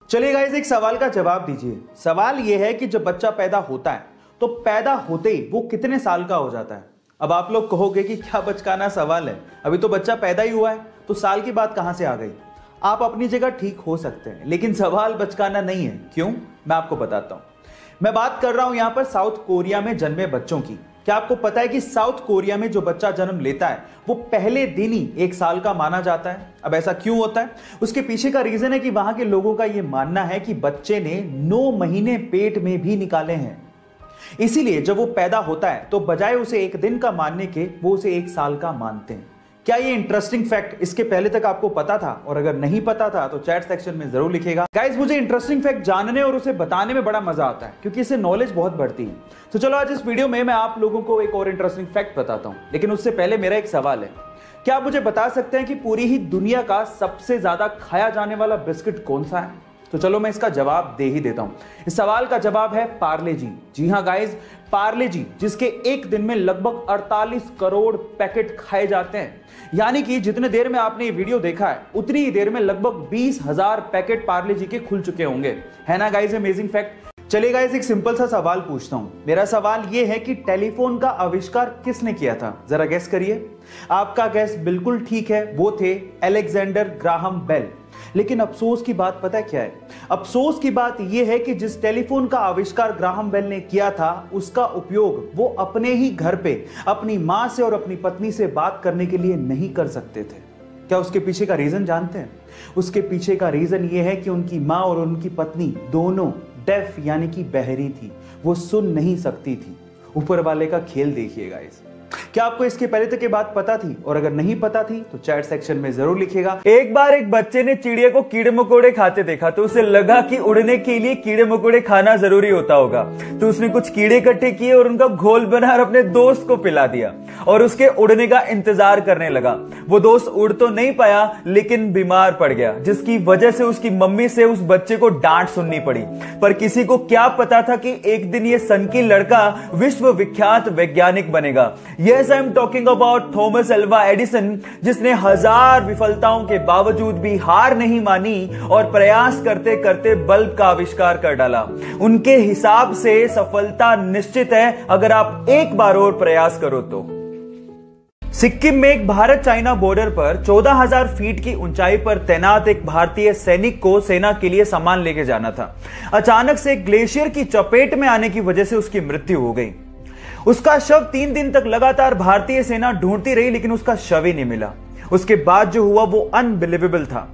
चलिए गाइस, एक सवाल का जवाब दीजिए। सवाल यह है कि जब बच्चा पैदा होता है तो पैदा होते ही वो कितने साल का हो जाता है। अब आप लोग कहोगे कि क्या बचकाना सवाल है, अभी तो बच्चा पैदा ही हुआ है तो साल की बात कहां से आ गई। आप अपनी जगह ठीक हो सकते हैं, लेकिन सवाल बचकाना नहीं है। क्यों, मैं आपको बताता हूं। मैं बात कर रहा हूं यहां पर साउथ कोरिया में जन्मे बच्चों की। क्या आपको पता है कि साउथ कोरिया में जो बच्चा जन्म लेता है वो पहले दिन ही 1 साल का माना जाता है। अब ऐसा क्यों होता है, उसके पीछे का रीजन है कि वहां के लोगों का यह मानना है कि बच्चे ने 9 महीने पेट में भी निकाले हैं। इसीलिए जब वो पैदा होता है तो बजाय उसे 1 दिन का मानने के वो उसे 1 साल का मानते हैं। क्या ये इंटरेस्टिंग फैक्ट इसके पहले तक आपको पता था? और अगर नहीं पता था तो चैट सेक्शन में जरूर लिखिएगा। गाइस, मुझे इंटरेस्टिंग फैक्ट जानने और उसे बताने में बड़ा मजा आता है क्योंकि इससे नॉलेज बहुत बढ़ती है। तो चलो आज इस वीडियो में मैं आप लोगों को एक और इंटरेस्टिंग फैक्ट बताता हूं, लेकिन उससे पहले मेरा एक सवाल है। क्या आप मुझे बता सकते हैं कि पूरी ही दुनिया का सबसे ज्यादा खाया जाने वाला बिस्किट कौन सा है? तो चलो मैं इसका जवाब दे ही देता हूं। इस सवाल का जवाब है पार्ले जी। जी हां गाइस, पार्ले जी, जिसके एक दिन में लगभग 48 करोड़ पैकेट खाए जाते हैं। यानी कि जितने देर में आपने ये वीडियो देखा है उतनी ही देर में लगभग 20,000 पैकेट पार्ले जी के खुल चुके होंगे। है ना गाइस अमेजिंग फैक्ट। चलिए गाइस, एक सिंपल सा सवाल पूछता हूं। मेरा सवाल यह है कि टेलीफोन का आविष्कार किसने किया था? जरा गेस करिए। आपका गेस बिल्कुल ठीक है, वो थे अलेक्जेंडर ग्राहम बेल। लेकिन अफसोस की बात पता है क्या है? अफसोस की बात यह है कि जिस टेलीफोन का आविष्कार ग्राहम बेल ने किया था उसका उपयोग वो अपने ही घर पे अपनी मां से और अपनी पत्नी से बात करने के लिए नहीं कर सकते थे। क्या उसके पीछे का रीजन जानते हैं? उसके पीछे का रीजन यह है कि उनकी मां और उनकी पत्नी दोनों डेफ यानी कि बहरी थी, वो सुन नहीं सकती थी। ऊपर वाले का खेल देखिएगा गाइस। क्या आपको इसके पहले तक ये बात पता थी? और अगर नहीं पता थी तो चैट सेक्शन में जरूर लिखिएगा। एक बार एक बच्चे ने चिड़िया को कीड़े मकोड़े खाते देखा तो उसे लगा कि उड़ने के लिए कीड़े मकोड़े खाना जरूरी होता होगा। तो उसने कुछ कीड़े इकट्ठे किए और उनका घोल बनाकर अपने दोस्त को पिला दिया और उसके उड़ने का इंतजार करने लगा। वो दोस्त उड़ तो नहीं पाया लेकिन बीमार पड़ गया, जिसकी वजह से उसकी मम्मी से उस बच्चे को डांट सुननी पड़ी। पर किसी को क्या पता था कि एक दिन ये सनकी लड़का विश्व विख्यात वैज्ञानिक बनेगा। Yes, I'm talking about Thomas Alva Edison, जिसने 1000 विफलताओं के बावजूद भी हार नहीं मानी और प्रयास करते करते बल्ब का आविष्कार कर डाला। उनके हिसाब से सफलता निश्चित है अगर आप एक बार और प्रयास करो तो। सिक्किम में एक भारत चाइना बॉर्डर पर 14,000 फीट की ऊंचाई पर तैनात एक भारतीय सैनिक को सेना के लिए सामान लेके जाना था। अचानक से ग्लेशियर की चपेट में आने की वजह से उसकी मृत्यु हो गई। उसका शव 3 दिन तक लगातार भारतीय सेना ढूंढती रही लेकिन उसका शव ही नहीं मिला। उसके बाद जो हुआ वो अनबिलीवेबल था।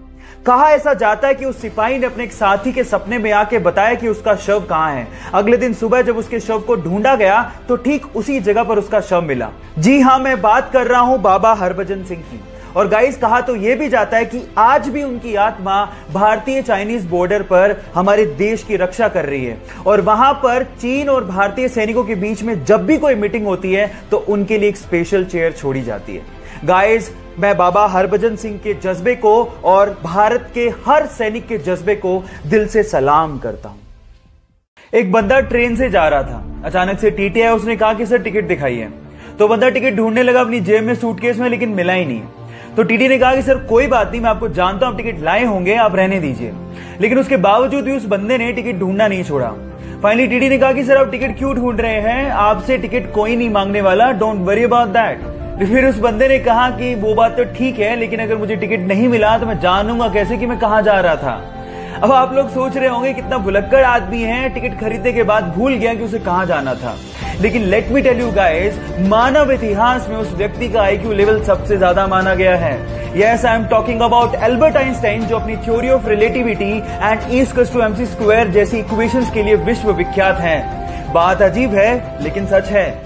कहा ऐसा जाता है कि उस सिपाही ने अपने एक साथी के सपने में आके बताया कि उसका शव कहां है। अगले दिन सुबह जब उसके शव को ढूंढा गया तो ठीक उसी जगह पर उसका शव मिला। जी हां, मैं बात कर रहा हूं बाबा हरभजन सिंह की। और गाइस, कहा तो यह भी जाता है कि आज भी उनकी आत्मा भारतीय चाइनीज बॉर्डर पर हमारे देश की रक्षा कर रही है। और वहां पर चीन और भारतीय सैनिकों के बीच में जब भी कोई मीटिंग होती है तो उनके लिए एक स्पेशल चेयर छोड़ी जाती है। गाइस, मैं बाबा हरभजन सिंह के जज्बे को और भारत के हर सैनिक के जज्बे को दिल से सलाम करता हूं। एक बंदा ट्रेन से जा रहा था, अचानक से टीटी आया। उसने कहा कि सर टिकट दिखाइए। तो बंदा टिकट ढूंढने लगा अपनी जेब में, सूटकेस में, लेकिन मिला ही नहीं। तो टीटी ने कहा कि सर कोई बात नहीं, मैं आपको जानता हूं, आप टिकट लाए होंगे, आप रहने दीजिए। लेकिन उसके बावजूद भी उस बंदे ने टिकट ढूंढना नहीं छोड़ा। फाइनली टीटी ने कहा कि सर आप टिकट क्यों ढूंढ रहे हैं, आपसे टिकट कोई नहीं मांगने वाला, डोंट वरी अबाउट दैट। फिर उस बंदे ने कहा कि वो बात तो ठीक है, लेकिन अगर मुझे टिकट नहीं मिला तो मैं जानूंगा कैसे कि मैं कहां जा रहा था। अब आप लोग सोच रहे होंगे कितना भुलक्कड़ आदमी है, टिकट खरीदने के बाद भूल गया कि उसे कहां जाना था। लेकिन let me tell you guys, मानव इतिहास में उस व्यक्ति का आईक्यू लेवल सबसे ज्यादा माना गया है। Yes, I am talking about Albert Einstein, जो अपनी theory of relativity and E=mc² जैसी इक्वेशंस के लिए विश्व विख्यात हैं। बात अजीब है लेकिन सच है।